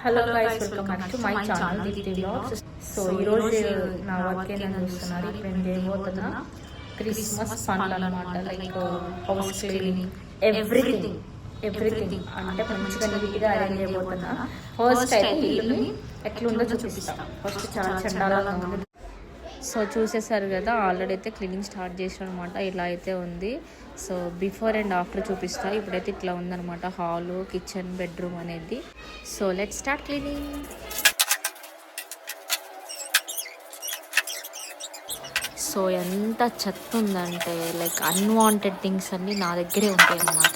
Hello guys, welcome back to my channel Deepthi vlogs. So ఈరోజు నా work ఏంటని చూస్తున్నారు. ఇప్పుడు నేను చేయబోతున్నా క్రిస్మస్ పనులు అనమాట. లైక్ హౌస్ క్లీనింగ్, ఎవ్రీథింగ్ అంటే మంచిగా నీట్గా అరేంజ్ చేయబోతున్నా. ఫస్ట్ అయితే ఇల్లుని ఎట్లుందో చూపిస్తాం. ఫస్ట్ చాలా చండాలంగా ఉంది. సో చూసేసారు కదా, ఆల్రెడీ అయితే క్లీనింగ్ స్టార్ట్ చేసాను అనమాట. ఇలా అయితే ఉంది. సో బిఫోర్ అండ్ ఆఫ్టర్ చూపిస్తా. ఇప్పుడైతే ఇట్లా ఉందనమాట హాలు, కిచెన్, బెడ్రూమ్ అనేది. So let's start cleaning. So ఎంత చెత్త ఉందంటే, లైక్ అన్వాంటెడ్ థింగ్స్ అన్నీ నా దగ్గరే ఉంటాయి అన్నమాట.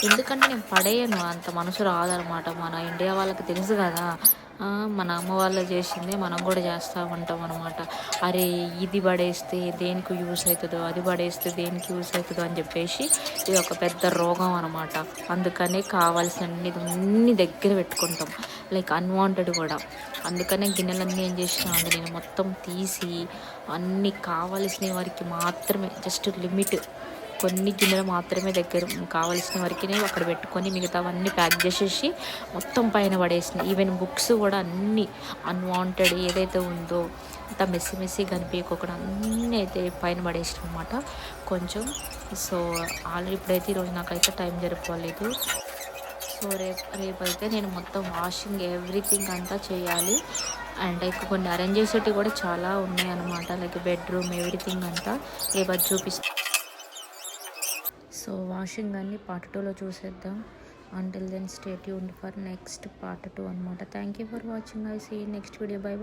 ఎందుకంటే నేను పడేయను, అంత మనసు రాదనమాట. మన ఇండియా వాళ్ళకి తెలుసు కదా, మన అమ్మ వాళ్ళు చేసిందే మనం కూడా చేస్తూ ఉంటాం అనమాట. అరే ఇది పడేస్తే దేనికి యూస్ అవుతుందో, అది పడేస్తే దేనికి యూస్ అవుతుందో అని చెప్పేసి ఇది ఒక పెద్ద రోగం అనమాట. అందుకనే కావాల్సినన్ని దగ్గర పెట్టుకుంటాం, లైక్ అన్వాంటెడ్ కూడా. అందుకనే గిన్నెలన్నీ ఏం చేసినా అంటే నేను మొత్తం తీసి అన్నీ కావాల్సిన వారికి మాత్రమే, జస్ట్ లిమిట్ కొన్ని గిన్నెలు మాత్రమే దగ్గర కావాల్సిన వరకునే అక్కడ పెట్టుకొని మిగతావన్నీ ప్యాక్ చేసేసి మొత్తం పైన పడేసినాయి. ఈవెన్ బుక్స్ కూడా అన్నీ అన్వాంటెడ్ ఏదైతే ఉందో అంత మెస్సీ కనిపించకుండా అన్నీ అయితే పైన పడేసినాం అనమాట కొంచెం. సో ఆల్రెడీ ఇప్పుడైతే ఈరోజు నాకైతే టైం జరుపుకోలేదు. సో రేపైతే నేను మొత్తం వాషింగ్ ఎవ్రీథింగ్ అంతా చేయాలి. అండ్ ఇక కొన్ని అరేంజ్ చేసేటివి కూడా చాలా ఉన్నాయి అన్నమాట, లైక్ బెడ్రూమ్ ఎవ్రీథింగ్ అంతా రేపు అది చూపిస్తాను. సో వాషింగ్ అన్ని పార్ట్ 2లో చూసేద్దాం. Until then stay tuned for next part 2 అనమాట. Thank you for watching. I see next video. By.